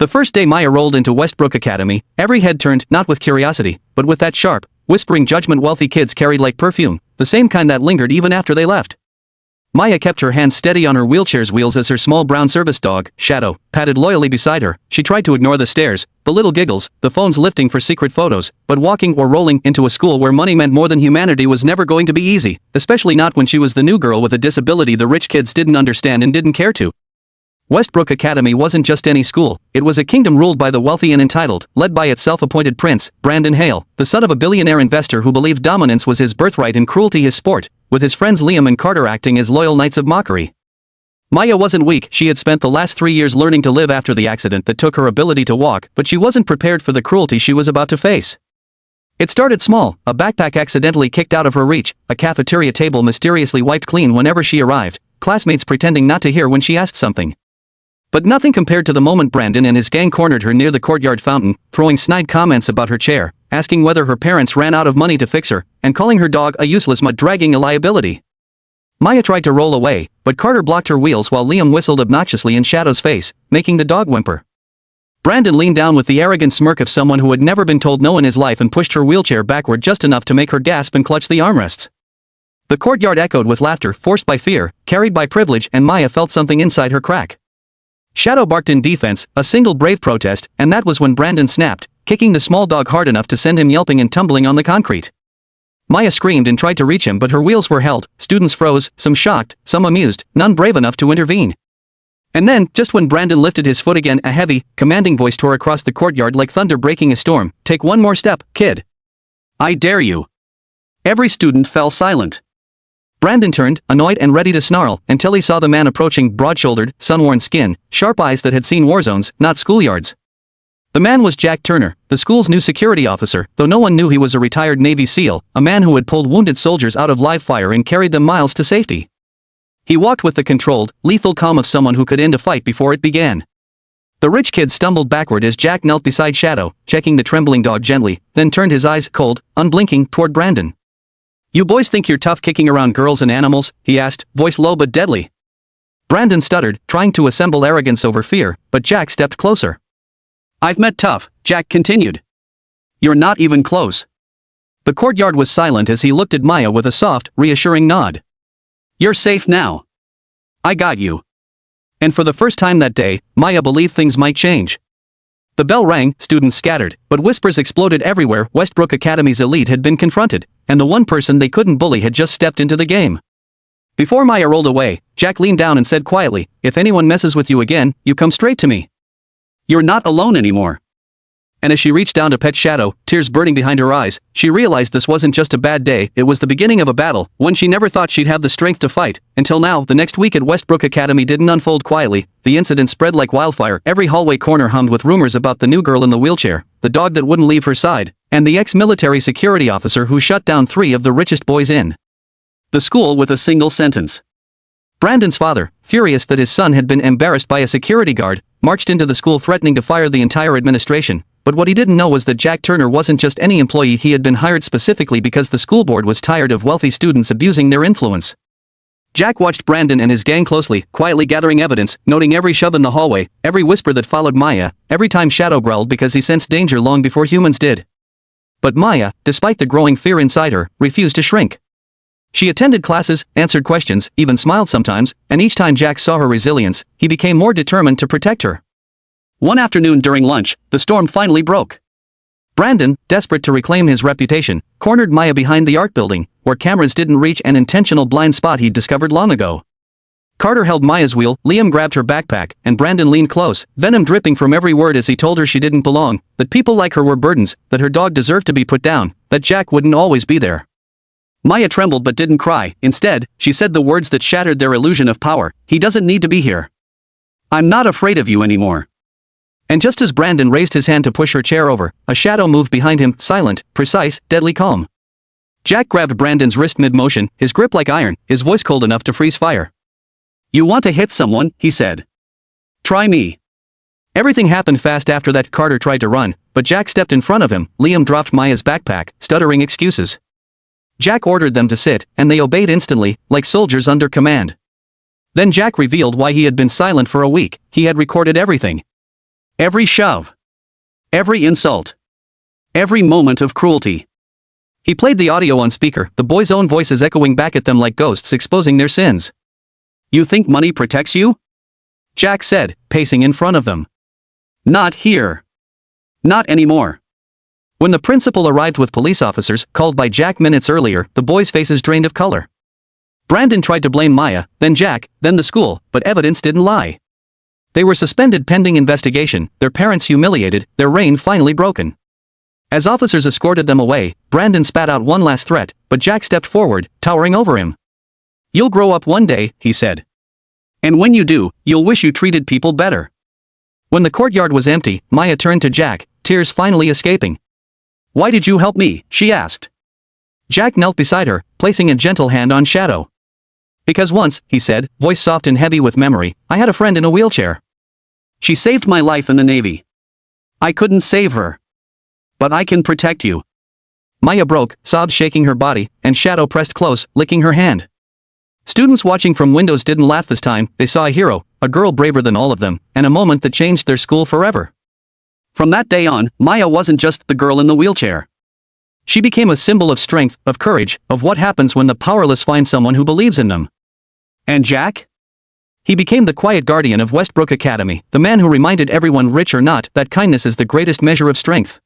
The first day Maya rolled into Westbrook Academy, every head turned, not with curiosity, but with that sharp, whispering judgment wealthy kids carried like perfume, the same kind that lingered even after they left. Maya kept her hands steady on her wheelchair's wheels as her small brown service dog, Shadow, padded loyally beside her. She tried to ignore the stares, the little giggles, the phones lifting for secret photos, but walking or rolling into a school where money meant more than humanity was never going to be easy, especially not when she was the new girl with a disability the rich kids didn't understand and didn't care to. Westbrook Academy wasn't just any school, it was a kingdom ruled by the wealthy and entitled, led by its self-appointed prince, Brandon Hale, the son of a billionaire investor who believed dominance was his birthright and cruelty his sport, with his friends Liam and Carter acting as loyal knights of mockery. Maya wasn't weak, she had spent the last 3 years learning to live after the accident that took her ability to walk, but she wasn't prepared for the cruelty she was about to face. It started small, a backpack accidentally kicked out of her reach, a cafeteria table mysteriously wiped clean whenever she arrived, classmates pretending not to hear when she asked something. But nothing compared to the moment Brandon and his gang cornered her near the courtyard fountain, throwing snide comments about her chair, asking whether her parents ran out of money to fix her, and calling her dog a useless mutt dragging a liability. Maya tried to roll away, but Carter blocked her wheels while Liam whistled obnoxiously in Shadow's face, making the dog whimper. Brandon leaned down with the arrogant smirk of someone who had never been told no in his life and pushed her wheelchair backward just enough to make her gasp and clutch the armrests. The courtyard echoed with laughter forced by fear, carried by privilege, and Maya felt something inside her crack. Shadow barked in defense, a single brave protest, and that was when Brandon snapped, kicking the small dog hard enough to send him yelping and tumbling on the concrete. Maya screamed and tried to reach him, but her wheels were held, students froze, some shocked, some amused, none brave enough to intervene. And then, just when Brandon lifted his foot again, a heavy, commanding voice tore across the courtyard like thunder breaking a storm. "Take one more step, kid. I dare you." Every student fell silent. Brandon turned, annoyed and ready to snarl, until he saw the man approaching, broad-shouldered, sun-worn skin, sharp eyes that had seen war zones, not schoolyards. The man was Jack Turner, the school's new security officer, though no one knew he was a retired Navy SEAL, a man who had pulled wounded soldiers out of live fire and carried them miles to safety. He walked with the controlled, lethal calm of someone who could end a fight before it began. The rich kid stumbled backward as Jack knelt beside Shadow, checking the trembling dog gently, then turned his eyes, cold, unblinking, toward Brandon. "You boys think you're tough kicking around girls and animals?" he asked, voice low but deadly. Brandon stuttered, trying to assemble arrogance over fear, but Jack stepped closer. "I've met tough," Jack continued. "You're not even close." The courtyard was silent as he looked at Maya with a soft, reassuring nod. "You're safe now. I got you." And for the first time that day, Maya believed things might change. The bell rang, students scattered, but whispers exploded everywhere. Westbrook Academy's elite had been confronted, and the one person they couldn't bully had just stepped into the game. Before Maya rolled away, Jack leaned down and said quietly, "If anyone messes with you again, you come straight to me. You're not alone anymore." And as she reached down to pet Shadow, tears burning behind her eyes, she realized this wasn't just a bad day, it was the beginning of a battle, one she never thought she'd have the strength to fight. Until now, the next week at Westbrook Academy didn't unfold quietly. The incident spread like wildfire. Every hallway corner hummed with rumors about the new girl in the wheelchair, the dog that wouldn't leave her side, and the ex-military security officer who shut down 3 of the richest boys in the school with a single sentence. Brandon's father, furious that his son had been embarrassed by a security guard, marched into the school threatening to fire the entire administration. But what he didn't know was that Jack Turner wasn't just any employee, he had been hired specifically because the school board was tired of wealthy students abusing their influence. Jack watched Brandon and his gang closely, quietly gathering evidence, noting every shove in the hallway, every whisper that followed Maya, every time Shadow growled because he sensed danger long before humans did. But Maya, despite the growing fear inside her, refused to shrink. She attended classes, answered questions, even smiled sometimes, and each time Jack saw her resilience, he became more determined to protect her. One afternoon during lunch, the storm finally broke. Brandon, desperate to reclaim his reputation, cornered Maya behind the art building, where cameras didn't reach, an intentional blind spot he'd discovered long ago. Carter held Maya's wheel, Liam grabbed her backpack, and Brandon leaned close, venom dripping from every word as he told her she didn't belong, that people like her were burdens, that her dog deserved to be put down, that Jack wouldn't always be there. Maya trembled but didn't cry. Instead, she said the words that shattered their illusion of power. "He doesn't need to be here. I'm not afraid of you anymore." And just as Brandon raised his hand to push her chair over, a shadow moved behind him, silent, precise, deadly calm. Jack grabbed Brandon's wrist mid-motion, his grip like iron, his voice cold enough to freeze fire. "You want to hit someone," he said. "Try me." Everything happened fast after that. Carter tried to run, but Jack stepped in front of him. Liam dropped Maya's backpack, stuttering excuses. Jack ordered them to sit, and they obeyed instantly, like soldiers under command. Then Jack revealed why he had been silent for a week. He had recorded everything. Every shove. Every insult. Every moment of cruelty. He played the audio on speaker, the boys' own voices echoing back at them like ghosts exposing their sins. You think money protects you? Jack said, pacing in front of them. Not here. Not anymore. When the principal arrived with police officers, called by Jack minutes earlier, the boys' faces drained of color. Brandon tried to blame Maya, then Jack, then the school, but evidence didn't lie. They were suspended pending investigation, their parents humiliated, their reign finally broken. As officers escorted them away, Brandon spat out one last threat, but Jack stepped forward, towering over him. You'll grow up one day, he said. And when you do, you'll wish you treated people better. When the courtyard was empty, Maya turned to Jack, tears finally escaping. Why did you help me? She asked. Jack knelt beside her, placing a gentle hand on Shadow. Because once, he said, voice soft and heavy with memory, I had a friend in a wheelchair. She saved my life in the Navy. I couldn't save her. But I can protect you. Maya broke, sobs shaking her body, and Shadow pressed close, licking her hand. Students watching from windows didn't laugh this time, they saw a hero, a girl braver than all of them, and a moment that changed their school forever. From that day on, Maya wasn't just the girl in the wheelchair. She became a symbol of strength, of courage, of what happens when the powerless find someone who believes in them. And Jack? He became the quiet guardian of Westbrook Academy, the man who reminded everyone, rich or not, that kindness is the greatest measure of strength.